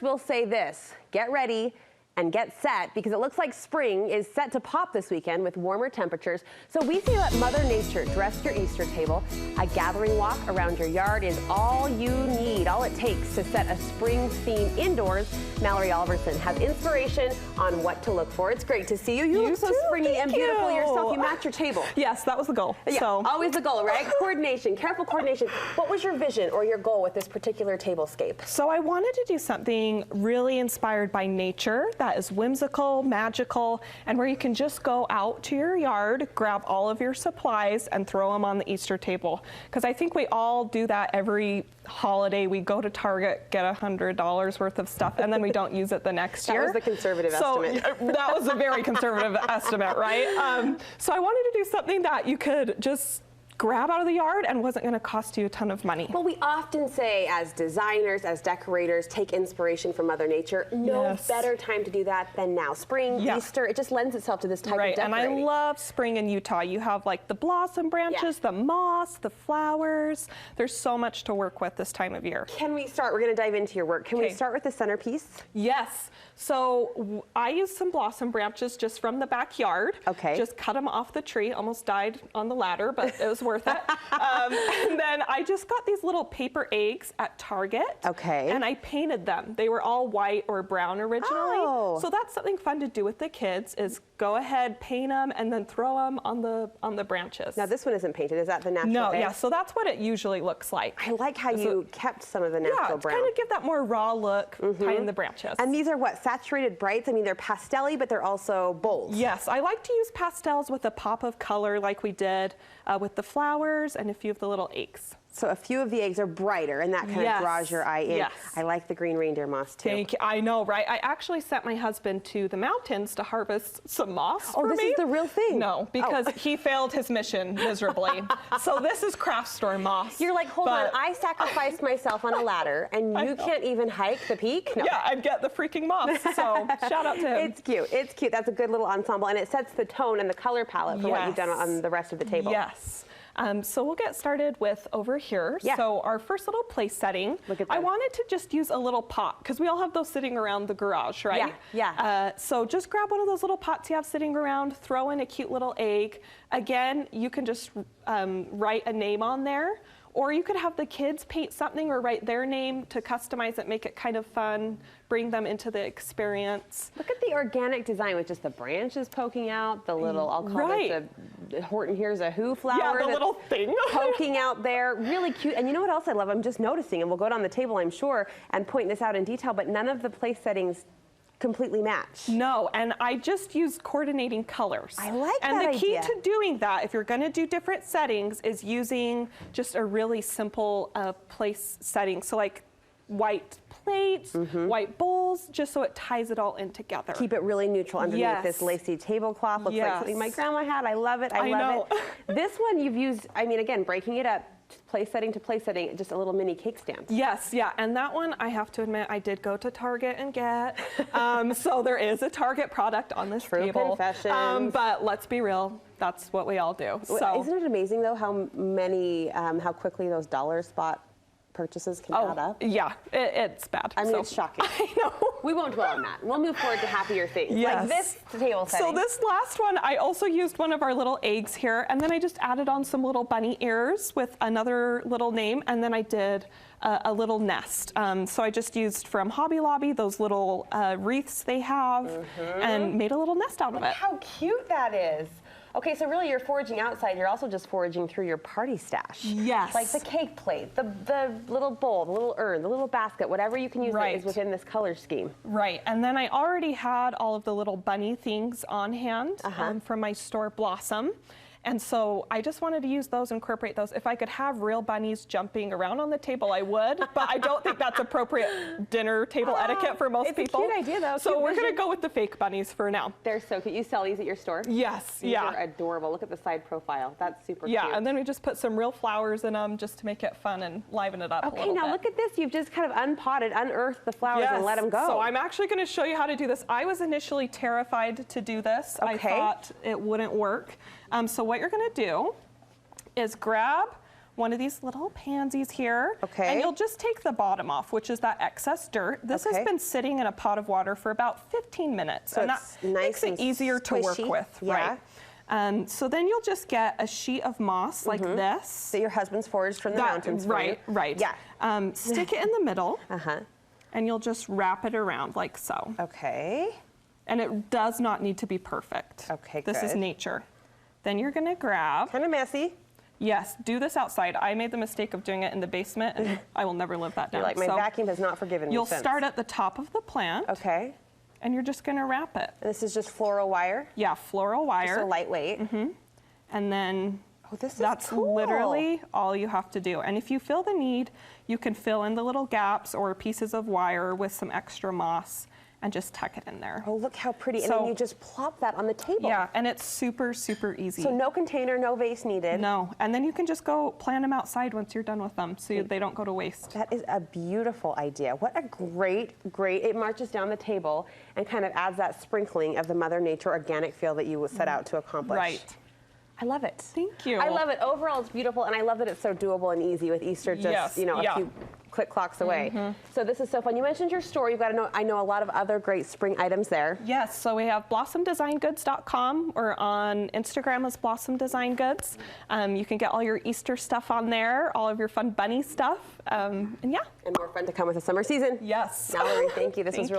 We'll say this, get ready and get set, because it looks like spring is set to pop this weekend with warmer temperatures. So we say let Mother Nature dress your Easter table. A gathering walk around your yard is all you need, all it takes to set a spring theme indoors. Mallory Oliverson has inspiration on what to look for. It's great to see you. You look so springy and beautiful yourself. You match your table. Yes, that was the goal. Yeah, so. Always the goal, right? Coordination, careful coordination. What was your vision or your goal with this particular tablescape? So I wanted to do something really inspired by nature that is whimsical, magical, and where you can just go out to your yard, grab all of your supplies, and throw them on the Easter table. Because I think we all do that every holiday. We go to Target, get $100 worth of stuff, and then we don't use it the next year. That was the conservative estimate. That was a very conservative estimate, right? So I wanted to do something that you could just grab out of the yard and wasn't going to cost you a ton of money. Well, we often say as designers, as decorators, take inspiration from Mother Nature. No better time to do that than now. Spring, Easter, it just lends itself to this type of decorating. And I love spring in Utah. You have like the blossom branches, the moss, the flowers. There's so much to work with this time of year. Can we start? We're going to dive into your work. Can we start with the centerpiece? Yes. So I used some blossom branches just from the backyard. Okay. Just cut them off the tree. Almost died on the ladder, but it was worth it. And then I just got these little paper eggs at Target. Okay. And I painted them. They were all white or brown originally. Oh. So that's something fun to do with the kids is go ahead, paint them, and then throw them on the branches. Now this one isn't painted. Is that the natural No, egg? yeah, so that's what it usually looks like. I like how you kept some of the natural brown. Yeah, kind of give that more raw look behind the branches. And these are what, saturated brights? I mean, they're pastel-y, but they're also bold. Yes, I like to use pastels with a pop of color like we did with the flowers and a few of the little eggs. So a few of the eggs are brighter, and that kind of draws your eye in. Yes. I like the green reindeer moss, too. Thank you. I know, right? I actually sent my husband to the mountains to harvest some moss for me. Oh, this is the real thing? No, because he failed his mission miserably. So this is craft store moss. You're like, hold on, I sacrificed myself on a ladder, and you can't even hike the peak? No. Yeah, I'd get the freaking moss, so shout out to him. It's cute. It's cute. That's a good little ensemble, and it sets the tone and the color palette for what you've done on the rest of the table. Yes. So we'll get started with over here. Yeah. So our first little place setting, I wanted to just use a little pot because we all have those sitting around the garage, right? Yeah. So just grab one of those little pots you have sitting around, throw in a cute little egg. Again, you can just write a name on there, or you could have the kids paint something or write their name to customize it, make it kind of fun, bring them into the experience. Look at the organic design with just the branches poking out, the little, I'll call it the Horton Here's a Who flower. Yeah, the little thing. Poking out there, really cute. And you know what else I love? I'm just noticing, and we'll go down the table, I'm sure, and point this out in detail, but none of the place settings completely match. No, and I just used coordinating colors. I like that idea. And the key idea to doing that, if you're going to do different settings, is using just a really simple place setting. So like white plates, white bowls, just so it ties it all in together. Keep it really neutral underneath this lacy tablecloth. Looks like something my grandma had. I love it. I love it. This one you've used, I mean, again, breaking it up, place setting to place setting, just a little mini cake stand. Yes, yeah, and that one, I have to admit, I did go to Target and get. So there is a Target product on this table. Confessions. But let's be real, that's what we all do. So. Isn't it amazing, though, how quickly those dollar spot purchases can add up? Yeah, it's bad. I mean, it's shocking. I know. We won't dwell on that. We'll move forward to happier things. Yes. Like this table setting. So this last one, I also used one of our little eggs here, and then I just added on some little bunny ears with another little name, and then I did a little nest. So I just used from Hobby Lobby those little wreaths they have, and made a little nest out of it. How cute that is. Okay, so really you're foraging outside, you're also just foraging through your party stash. Yes. Like the cake plate, the little bowl, the little urn, the little basket, whatever you can use that is within this color scheme. Right, and then I already had all of the little bunny things on hand from my store Blossom. And so I just wanted to use those, incorporate those. If I could have real bunnies jumping around on the table, I would, but I don't think that's appropriate dinner table etiquette for most people. It's a cute idea, though. So we're gonna go with the fake bunnies for now. They're so cute. You sell these at your store? Yes, These are adorable. Look at the side profile. That's super cute. Yeah, and then we just put some real flowers in them just to make it fun and liven it up a little bit. Okay, now look at this. You've just kind of unpotted, unearthed the flowers and let them go. So I'm actually gonna show you how to do this. I was initially terrified to do this. I thought it wouldn't work. So what you're gonna do is grab one of these little pansies here. Okay. And you'll just take the bottom off, which is that excess dirt. This has been sitting in a pot of water for about 15 minutes. And that makes it easier to work with, right? So then you'll just get a sheet of moss like this. That your husband's foraged from the mountains for you. Right. Yeah. Stick it in the middle. And you'll just wrap it around like so. Okay. And it does not need to be perfect. Okay, This is nature. Then you're gonna grab. Kind of messy. Yes, do this outside. I made the mistake of doing it in the basement, and I will never live that down. You're like, my vacuum has not forgiven me You'll since. start at the top of the plant. Okay. And you're just gonna wrap it. And this is just floral wire? Yeah, floral wire. So lightweight. And then that's cool. Literally all you have to do. And if you feel the need, you can fill in the little gaps or pieces of wire with some extra moss and just tuck it in there. Oh, look how pretty. And then you just plop that on the table. Yeah, and it's super, super easy. So no container, no vase needed. No, and then you can just go plant them outside once you're done with them so they don't go to waste. That is a beautiful idea. What a great, it marches down the table and kind of adds that sprinkling of the Mother Nature organic feel that you set out to accomplish. Right. I love it. Thank you. I love it. Overall, it's beautiful, and I love that it's so doable and easy with Easter just, you know, a few click clocks away. So this is so fun. You mentioned your store. You've got to know, I know a lot of other great spring items there. Yes, so we have blossomdesigngoods.com, or on Instagram as Blossom Design Goods. You can get all your Easter stuff on there, all of your fun bunny stuff, and yeah. And more fun to come with the summer season. Yes. Mallory, thank you. This was really